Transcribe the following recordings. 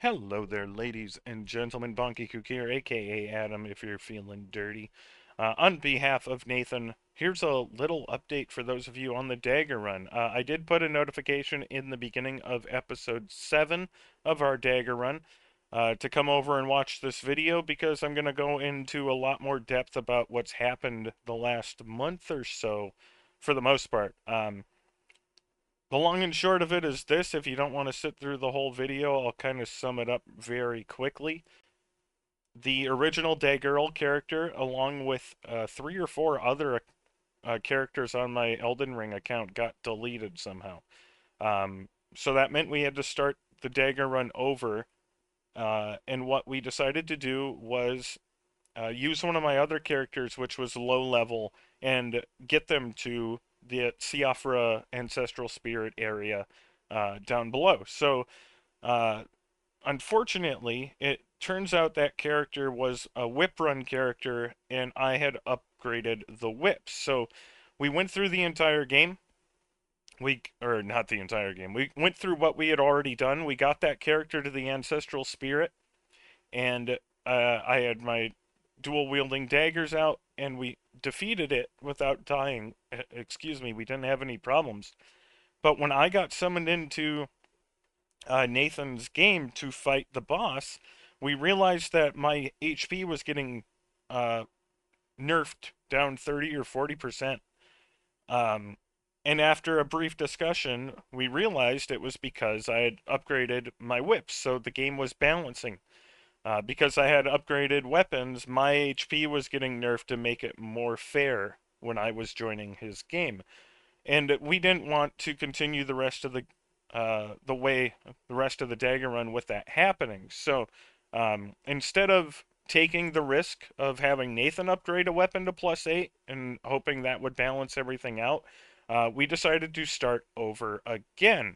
Hello there, ladies and gentlemen. Bonky Kook here, aka Adam, if you're feeling dirty. On behalf of Nathan, here's a little update for those of you on the Dagger Run. I did put a notification in the beginning of episode 7 of our Dagger Run to come over and watch this video because I'm going to go into a lot more depth about what's happened the last month or so, for the most part. The long and short of it is this: if you don't want to sit through the whole video, I'll kind of sum it up very quickly. The original Daggurl character, along with 3 or 4 other characters on my Elden Ring account, got deleted somehow. So that meant we had to start the Dagger Run over, and what we decided to do was use one of my other characters, which was low level, and get them to the Siofra ancestral spirit area down below. So, uh, unfortunately, it turns out that character was a whip run character, and I had upgraded the whips. So, we went through the entire game. Or not the entire game. We went through what we had already done. We got that character to the ancestral spirit, and I had my dual wielding daggers out, and we defeated it without dying. Excuse me, we didn't have any problems. But when I got summoned into Nathan's game to fight the boss, we realized that my HP was getting uh, nerfed down 30 or 40%. Um, and after a brief discussion, we realized it was because I had upgraded my whips, so the game was balancing. Because I had upgraded weapons, my HP was getting nerfed to make it more fair when I was joining his game. And we didn't want to continue the rest of the rest of the Dagger Run with that happening. So instead of taking the risk of having Nathan upgrade a weapon to +8 and hoping that would balance everything out, we decided to start over again.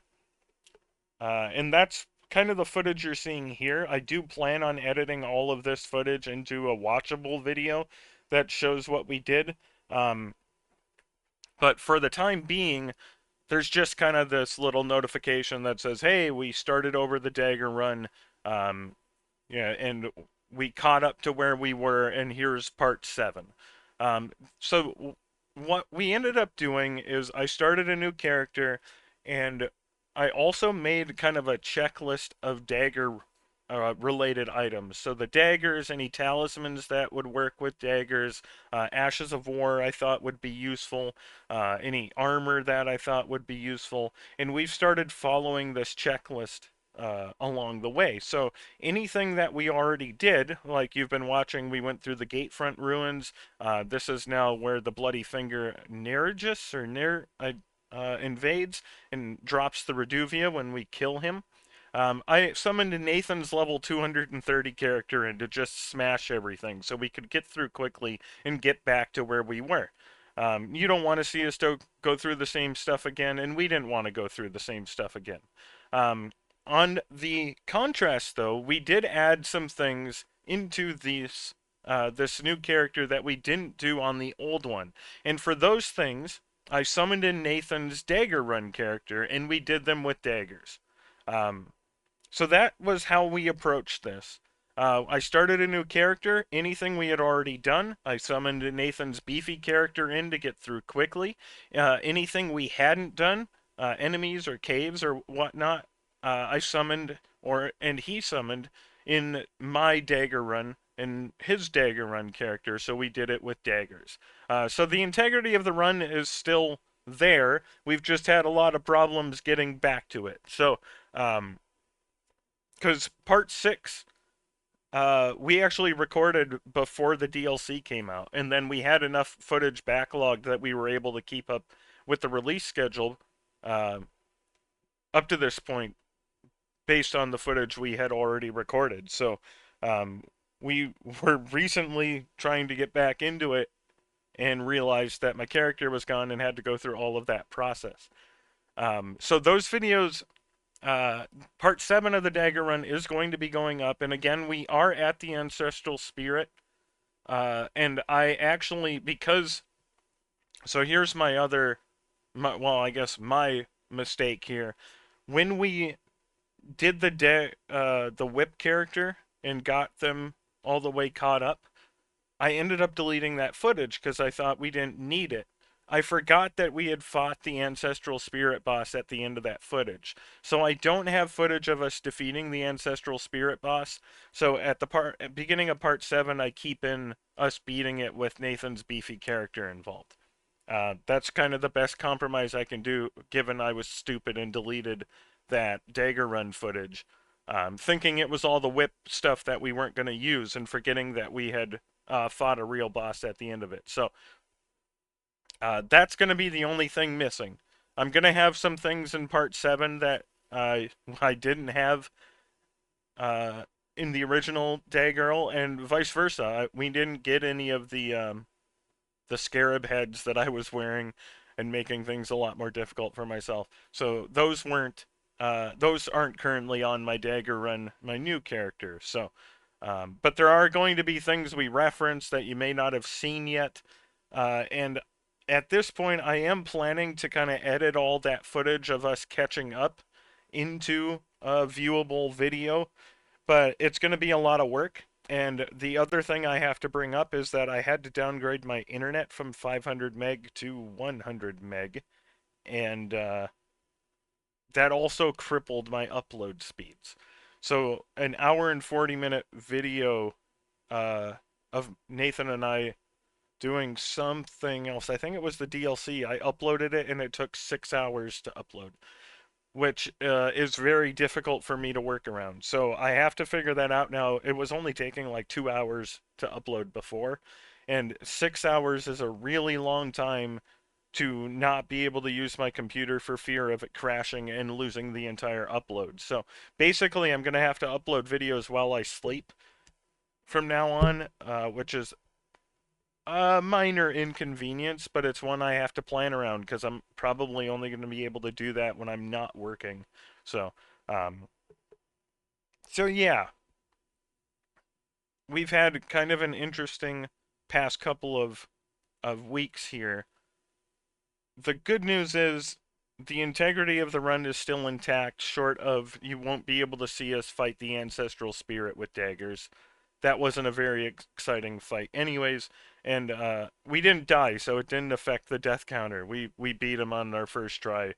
And that's kind of the footage you're seeing here. I do plan on editing all of this footage into a watchable video that shows what we did. Um, but for the time being, there's just kind of this little notification that says, "Hey, we started over the Dagger Run, um, yeah, and we caught up to where we were, and here's part 7." So what we ended up doing is I started a new character, and I also made kind of a checklist of dagger related items. So the daggers, any talismans that would work with daggers, ashes of war I thought would be useful, any armor that I thought would be useful, and we've started following this checklist along the way. So anything that we already did, like you've been watching, we went through the Gatefront ruins. This is now where the Bloody Finger Nerigis or invades and drops the Reduvia when we kill him. I summoned Nathan's level 230 character in to just smash everything so we could get through quickly and get back to where we were. You don't want to see us go through the same stuff again, and we didn't want to go through the same stuff again. Um, on the contrast, though, we did add some things into this new character that we didn't do on the old one. And for those things, I summoned in Nathan's Dagger Run character, and we did them with daggers. Um, so that was how we approached this. I started a new character. Anything we had already done, I summoned Nathan's beefy character in to get through quickly. Anything we hadn't done, enemies or caves or whatnot, I summoned and he summoned in my Dagger Run and his Dagger Run character, so we did it with daggers. So the integrity of the run is still there. We've just had a lot of problems getting back to it. So, because part 6 we actually recorded before the DLC came out, and then we had enough footage backlogged that we were able to keep up with the release schedule uh, up to this point based on the footage we had already recorded. So um, we were recently trying to get back into it and realized that my character was gone and had to go through all of that process. So those videos, part 7 of the Dagger Run is going to be going up, and again, we are at the Ancestral Spirit, and I actually, so here's my I guess my mistake here. When we did the whip character and got them all the way caught up, I ended up deleting that footage because I thought we didn't need it. I forgot that we had fought the ancestral spirit boss at the end of that footage. So I don't have footage of us defeating the ancestral spirit boss. So at the beginning of part 7, I keep in us beating it with Nathan's beefy character involved. That's kind of the best compromise I can do, given I was stupid and deleted that Dagger Run footage, thinking it was all the whip stuff that we weren't going to use, and forgetting that we had fought a real boss at the end of it. So that's going to be the only thing missing. I'm going to have some things in part 7 that I didn't have uh, in the original Daggurl, and vice versa. We didn't get any of the scarab heads that I was wearing and making things a lot more difficult for myself. So those aren't currently on my Dagger Run, my new character. So, but there are going to be things we reference that you may not have seen yet, and at this point, I am planning to kind of edit all that footage of us catching up into a viewable video, but it's going to be a lot of work. And the other thing I have to bring up is that I had to downgrade my internet from 500 meg to 100 meg, and that also crippled my upload speeds. So an hour and 40-minute video uh, of Nathan and I doing something else. I think it was the DLC. I uploaded it and it took 6 hours to upload, which is very difficult for me to work around. So I have to figure that out now. It was only taking like 2 hours to upload before, and 6 hours is a really long time to not be able to use my computer for fear of it crashing and losing the entire upload. So basically, I'm going to have to upload videos while I sleep from now on, which is a minor inconvenience, but it's one I have to plan around because I'm probably only going to be able to do that when I'm not working. So, um, so yeah, we've had kind of an interesting past couple of weeks here. The good news is the integrity of the run is still intact, short of you won't be able to see us fight the ancestral spirit with daggers. That wasn't a very exciting fight anyways, and we didn't die, so it didn't affect the death counter. We beat him on our first try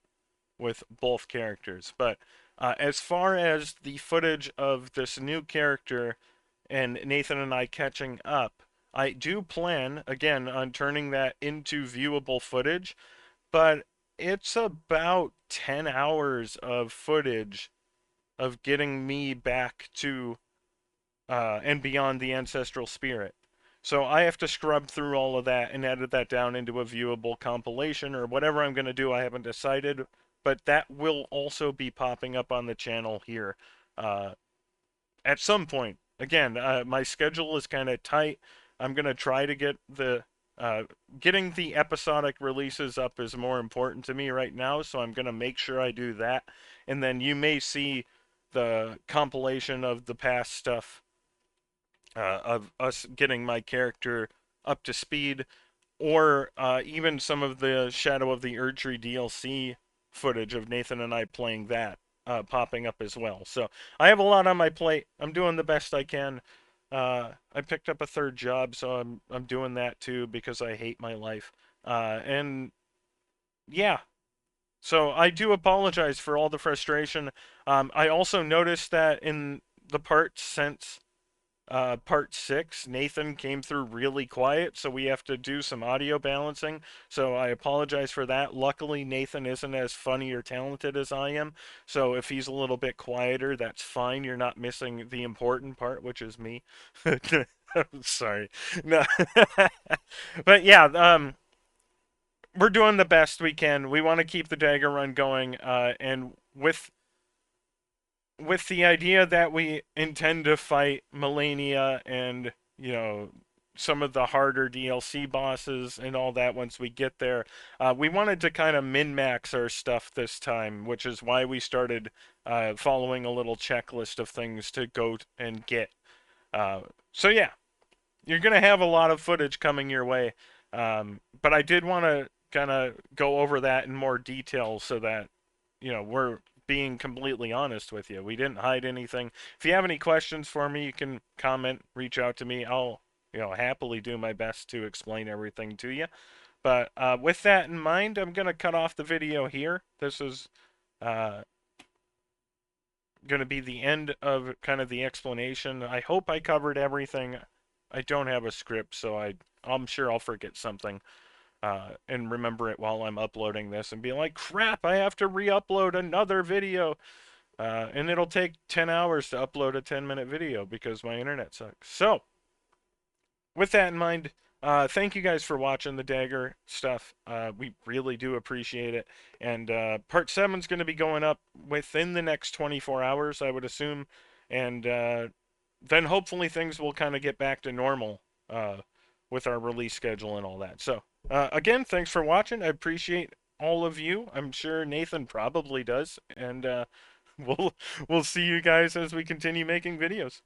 with both characters. But as far as the footage of this new character and Nathan and I catching up, I do plan again on turning that into viewable footage, but it's about 10 hours of footage of getting me back to and beyond the ancestral spirit. So I have to scrub through all of that and edit that down into a viewable compilation or whatever I'm going to do. I haven't decided, but that will also be popping up on the channel here uh, at some point. Again, my schedule is kind of tight. I'm going to try to get uh, getting the episodic releases up is more important to me right now, so I'm going to make sure I do that. And then you may see the compilation of the past stuff of us getting my character up to speed, or even some of the Shadow of the Erdtree DLC footage of Nathan and I playing that popping up as well. So I have a lot on my plate. I'm doing the best I can. I picked up a third job, so I'm doing that too because I hate my life. And yeah, so I do apologize for all the frustration. I also noticed that in the parts since part 6, Nathan came through really quiet, so we have to do some audio balancing. So I apologize for that. Luckily, Nathan isn't as funny or talented as I am, so if he's a little bit quieter, that's fine. You're not missing the important part, which is me. Sorry. No. But yeah, we're doing the best we can. We want to keep the Dagger Run going, and with the idea that we intend to fight Melania and, some of the harder DLC bosses and all that once we get there, we wanted to kind of min-max our stuff this time, which is why we started following a little checklist of things to go and get. Uh, so yeah, you're going to have a lot of footage coming your way, but I did want to kind of go over that in more detail so that, we're being completely honest with you. We didn't hide anything. If you have any questions for me, you can comment, reach out to me. I'll, happily do my best to explain everything to you. But with that in mind, I'm going to cut off the video here. This is uh, going to be the end of kind of the explanation. I hope I covered everything. I don't have a script, so I'm sure I'll forget something and remember it while I'm uploading this and be like, crap, I have to re-upload another video. And it'll take 10 hours to upload a 10-minute video because my internet sucks. So, with that in mind, thank you guys for watching the Dagger stuff. We really do appreciate it. And part 7 is going to be going up within the next 24 hours, I would assume. And then hopefully things will kind of get back to normal with our release schedule and all that. So, again, thanks for watching. I appreciate all of you. I'm sure Nathan probably does. And we'll see you guys as we continue making videos.